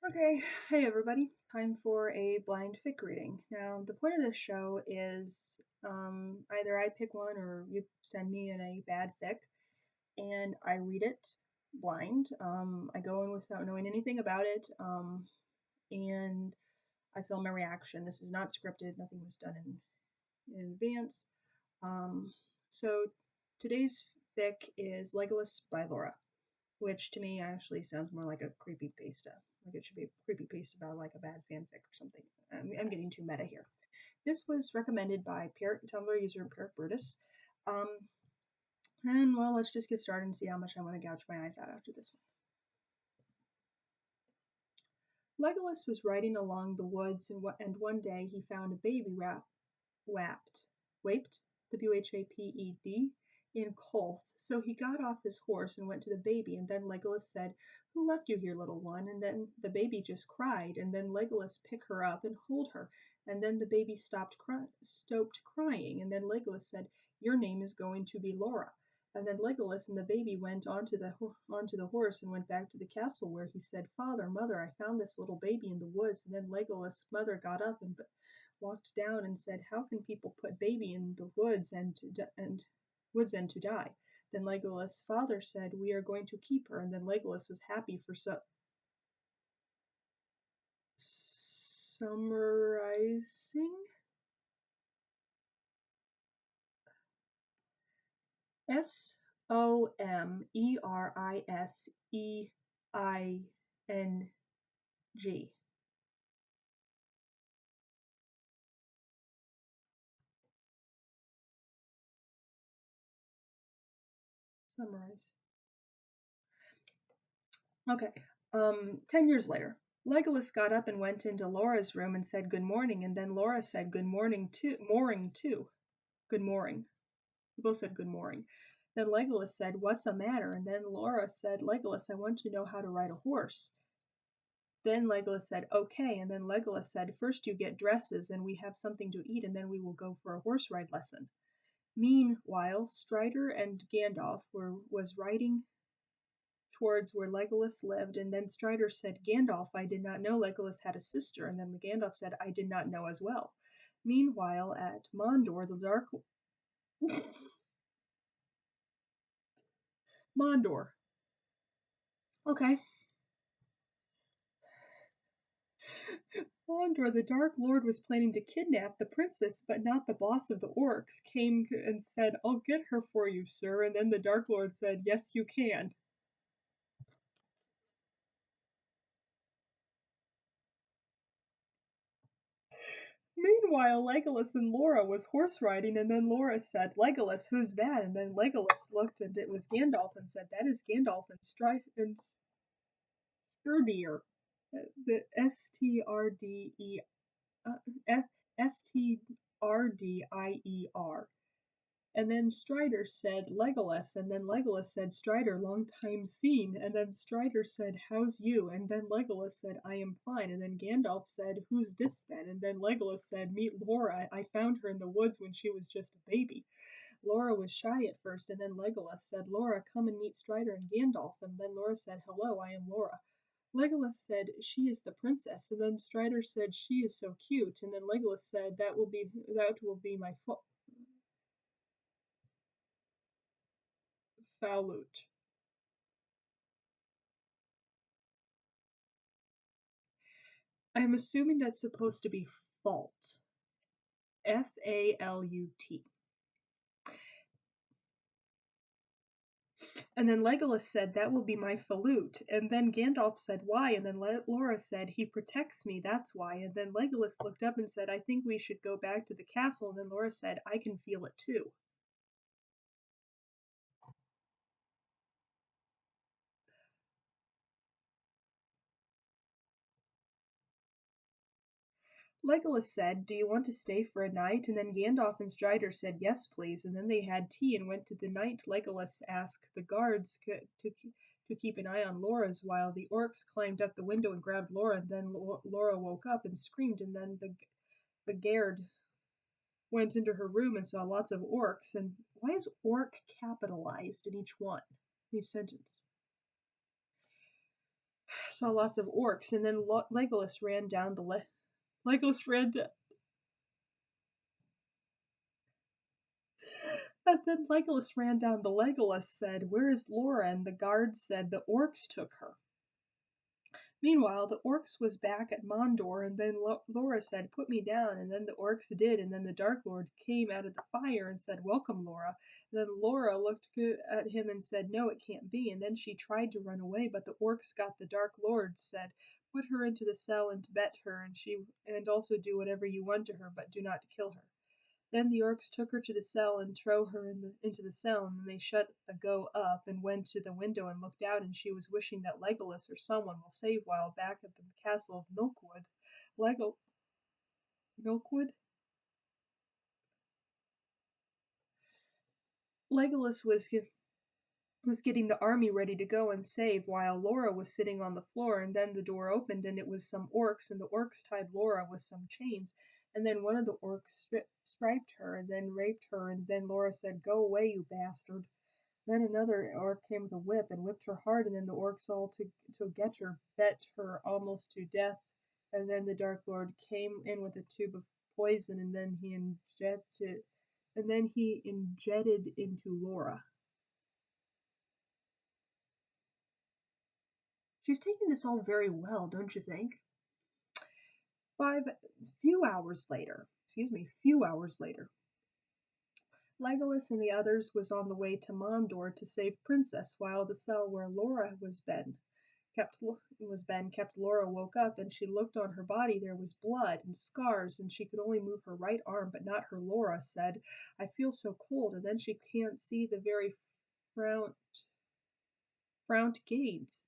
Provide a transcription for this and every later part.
Okay, hey everybody. Time for a blind fic reading. Now, the point of this show is either I pick one or you send me in a bad fic and I read it blind. I go in without knowing anything about it and I film a reaction. This is not scripted, nothing was done in advance. Um, so today's fic is Legolas by Laura, which to me actually sounds more like a creepypasta. Like it should be a creepypasta about like a bad fanfic or something. I'm getting too meta here. This was recommended by Tumblr user Parrot Brutus. Um, and well, let's just get started and see how much I want to gouge my eyes out after this one. Legolas was riding along the woods, and one day he found a baby waped, Whaped, in Kolth. So he got off his horse and went to the baby, and then Legolas said, "Who left you here, little one?" And then the baby just cried, and then Legolas picked her up and hold her, and then the baby stopped crying, and then Legolas said, "Your name is going to be Laura." And then Legolas and the baby went onto the horse and went back to the castle, where he said, "Father, mother, I found this little baby in the woods." And then Legolas' mother got up and walked down and said, "How can people put baby in the woods and to die?" Then Legolas' father said, "We are going to keep her." And then Legolas was happy for summarizing. Somereising. Summarize. Okay. 10 years later, Legolas got up and went into Laura's room and said good morning, and then Laura said good morning too. Mooring too. Good morning. We both said good morning. Then Legolas said, "What's the matter?" And then Laura said, "Legolas, I want to know how to ride a horse." Then Legolas said, "Okay." And then Legolas said, "First you get dresses and we have something to eat, and then we will go for a horse ride lesson." Meanwhile, Strider and Gandalf was riding towards where Legolas lived, and then Strider said, "Gandalf, I did not know Legolas had a sister." And then the Gandalf said, "I did not know as well." Meanwhile, at Mondor, the Dark Mondor. Okay. Mondor, the Dark Lord, was planning to kidnap the princess, but not the boss of the orcs, came and said, "I'll get her for you, sir." And then the Dark Lord said, "Yes, you can." Meanwhile, Legolas and Laura was horse riding, and then Laura said, "Legolas, who's that?" And then Legolas looked, and it was Gandalf, and said, "That is Gandalf and Sturdier." The Strdie. And then Strider said Legolas, and then Legolas said, "Strider, long time seen." And then Strider said, "How's you?" And then Legolas said, "I am fine." And then Gandalf said, "Who's this then?" And then Legolas said, "Meet Laura. I found her in the woods when she was just a baby." Laura was shy at first, and then Legolas said, "Laura, come and meet Strider and Gandalf." And then Laura said, "Hello, I am Laura." Legolas said, "She is the princess." And then Strider said, "She is so cute." And then Legolas said, "That will be my falute." I'm assuming that's supposed to be fault. Falut. And then Legolas said, "That will be my falute." And then Gandalf said, "Why?" And then Laura said, "He protects me, that's why." And then Legolas looked up and said, "I think we should go back to the castle." And then Laura said, "I can feel it too." Legolas said, "Do you want to stay for a night?" And then Gandalf and Strider said, "Yes, please." And then they had tea and went to the night. Legolas asked the guards to keep an eye on Laura's, while the orcs climbed up the window and grabbed Laura. And then Laura woke up and screamed, and then the guard went into her room and saw lots of orcs. And why is orc capitalized in each sentence? saw lots of orcs, and then Legolas ran down the Legolas ran down. And then Legolas ran down the Legolas said, "Where is Laura?" And the guard said, "The orcs took her." Meanwhile, the orcs was back at Mondor, and then Laura said, "Put me down," and then the orcs did, and then the Dark Lord came out of the fire and said, "Welcome, Laura." And then Laura looked at him and said, "No, it can't be," and then she tried to run away, but the orcs got the Dark Lord, said, "Put her into the cell and bet her, and also do whatever you want to her, but do not kill her." Then the orcs took her to the cell and threw her into the cell, and then they shut the go up and went to the window and looked out, and she was wishing that Legolas or someone will save while back at the castle of Milkwood. Lego Milkwood? Legolas was getting the army ready to go and save while Laura was sitting on the floor, and then the door opened and it was some orcs, and the orcs tied Laura with some chains, and then one of the orcs striped her and then raped her, and then Laura said, "Go away, you bastard." Then another orc came with a whip and whipped her hard, and then the orcs all to get her bet her almost to death. And then the Dark Lord came in with a tube of poison, and then he injected into Laura. She's taking this all very well, don't you think? Few hours later, Legolas and the others was on the way to Mondor to save Princess, while the cell where Laura kept. Laura woke up, and she looked on her body. There was blood and scars, and she could only move her right arm, but not her. Laura said, "I feel so cold," and then she can't see the very front gates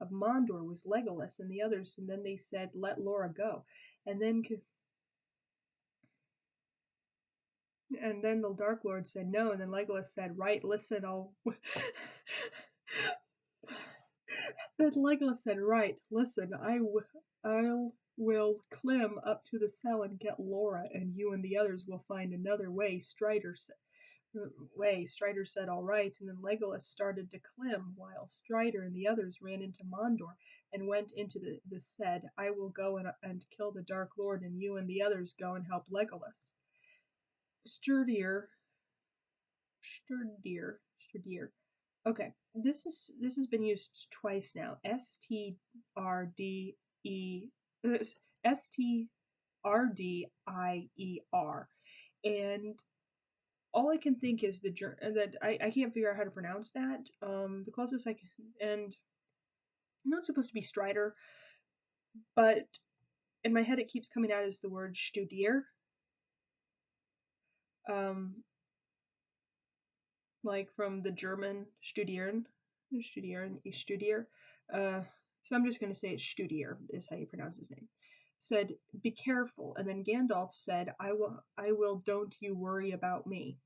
of Mondor was Legolas and the others, and then they said, "Let Laura go." And then the Dark Lord said no, and then Legolas said, "Right, listen, I'll." Then Legolas said, "Right, listen, I will climb up to the cell and get Laura, and you and the others will find another way." Strider said, "All right," and then Legolas started to climb, while Strider and the others ran into Mondor and went into the said, "I will go and kill the Dark Lord, and you and the others go and help Legolas." Sturdier, Sturdier. Okay, this has been used twice now. Strdier, and all I can think is that I can't figure out how to pronounce that. The closest I can, and I know it's supposed to be Strider, but in my head it keeps coming out as the word Studier. Um, like from the German Studier. So I'm just going to say it's Studier is how you pronounce his name. Said, "Be careful," and then Gandalf said, I will. Don't you worry about me."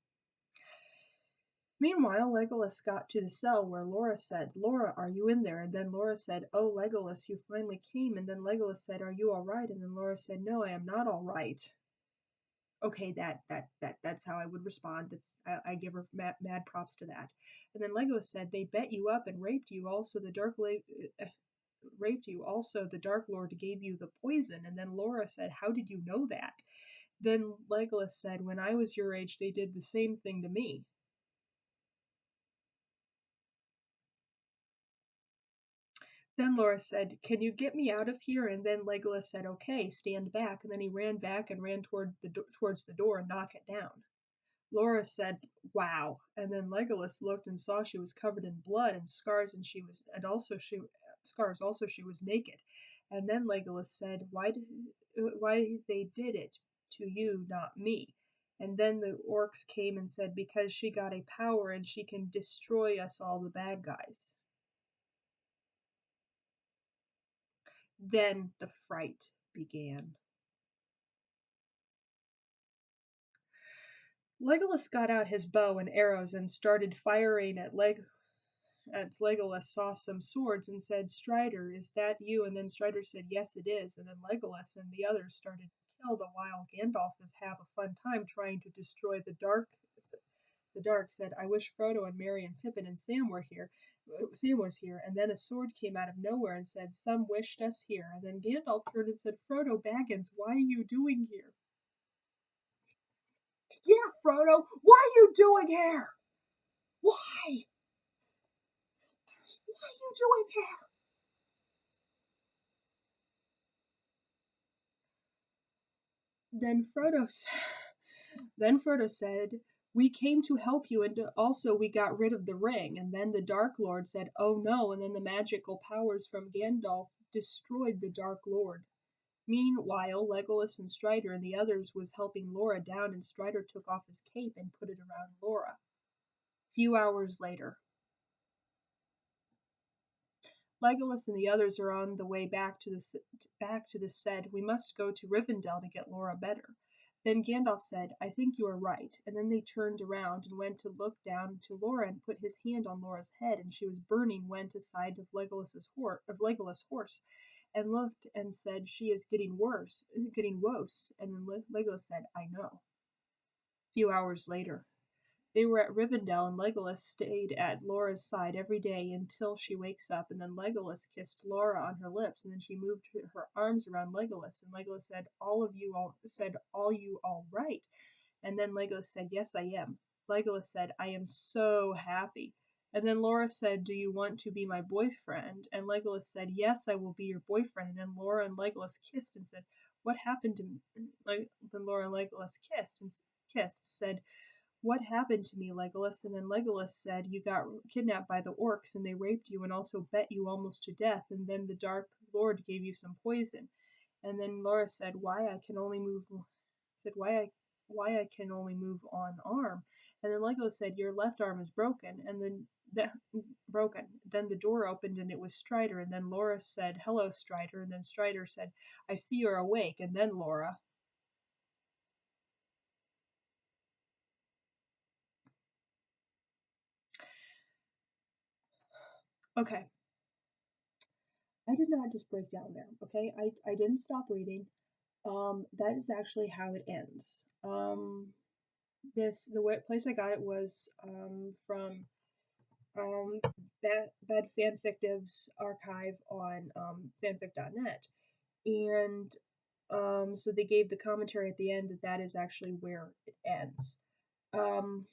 Meanwhile, Legolas got to the cell where Laura said, "Laura, are you in there?" And then Laura said, "Oh, Legolas, you finally came." And then Legolas said, "Are you all right?" And then Laura said, "No, I am not all right." Okay, that's how I would respond. I give her mad props to that. And then Legolas said, "They bet you up and raped you. Also, the Dark Lord gave you the poison." And then Laura said, "How did you know that?" Then Legolas said, "When I was your age, they did the same thing to me." Then Laura said, "Can you get me out of here?" And then Legolas said, "Okay, stand back." And then he ran back and ran towards the door and knocked it down. Laura said, "Wow." And then Legolas looked and saw she was covered in blood and scars, and she was naked. And then Legolas said, "Why they did it to you, not me?" And then the orcs came and said, "Because she got a power and she can destroy us all, the bad guys." Then the fright began. Legolas got out his bow and arrows and started firing at Legolas saw some swords and said, "Strider, is that you?" And then Strider said, "Yes, it is." And then Legolas and the others started to kill, the while Gandalf is have a fun time trying to destroy the dark. The dark said, "I wish Frodo and Merry and Pippin and Sam were here." Sam was here, and then a sword came out of nowhere and said, "Some wished us here." And then Gandalf turned and said, "Frodo Baggins, why are you doing here?" "Yeah, Frodo, what are you doing here? Why? What are you doing here?" Then Frodo said, "We came to help you, and also we got rid of the ring." And then the Dark Lord said, "Oh no," and then the magical powers from Gandalf destroyed the Dark Lord. Meanwhile, Legolas and Strider and the others was helping Laura down, and Strider took off his cape and put it around Laura. A few hours later, Legolas and the others are on the way back to the said, "We must go to Rivendell to get Laura better." Then Gandalf said, "I think you are right." And then they turned around and went to look down to Laura and put his hand on Laura's head, and she was burning, went aside of Legolas' horse, and looked and said, "She is getting worse." And then Legolas said, "I know." A few hours later, they were at Rivendell, and Legolas stayed at Laura's side every day until she wakes up. And then Legolas kissed Laura on her lips, and then she moved her arms around Legolas, and Legolas said, "All you all right?" And then Legolas said, "Yes, I am." Legolas said, "I am so happy." And then Laura said, "Do you want to be my boyfriend?" And Legolas said, "Yes, I will be your boyfriend." And then Laura and Legolas kissed and said, "What happened to me?" Then Laura and Legolas said, "What happened to me, Legolas?" And then Legolas said, "You got kidnapped by the orcs, and they raped you and also bet you almost to death, and then the Dark Lord gave you some poison." And then Laura said, "Why I can only move one arm." And then Legolas said, "Your left arm is broken." And then broken. Then the door opened, and it was Strider. And then Laura said, "Hello, Strider." And then Strider said, "I see you're awake." And then Laura. Okay, I did not just break down there. Okay, I didn't stop reading. That is actually how it ends. The place I got it was from Bad Fanfictive's archive on fanfic.net, and so they gave the commentary at the end that is actually where it ends. Um,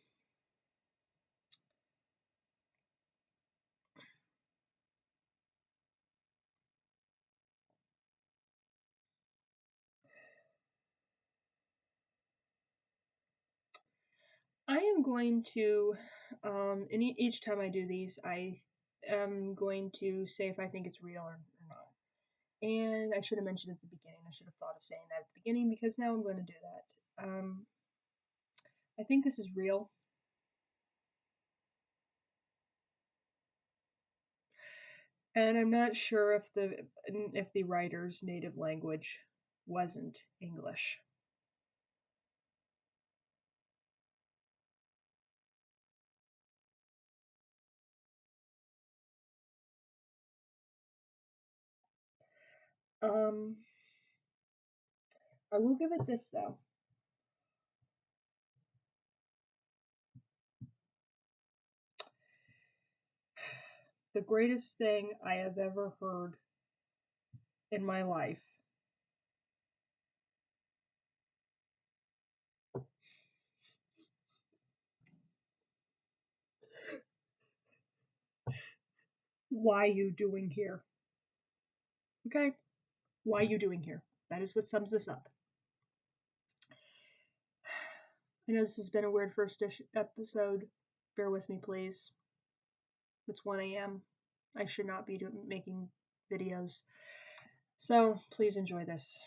I am going to, and each time I do these, I am going to say if I think it's real or not. And I should have mentioned at the beginning. I should have thought of saying that at the beginning because now I'm going to do that. I think this is real. And I'm not sure if the writer's native language wasn't English. Um, I will give it this though. The greatest thing I have ever heard in my life. Why you doing here? Okay? Why you doing here? That is what sums this up. I know this has been a weird first episode. Bear with me, please. It's 1 a.m. I should not be making videos. So please enjoy this.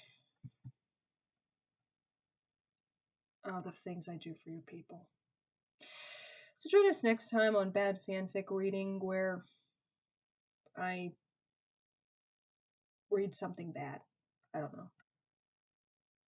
The things I do for you people. So join us next time on Bad Fanfic Reading, where I read something bad. I don't know.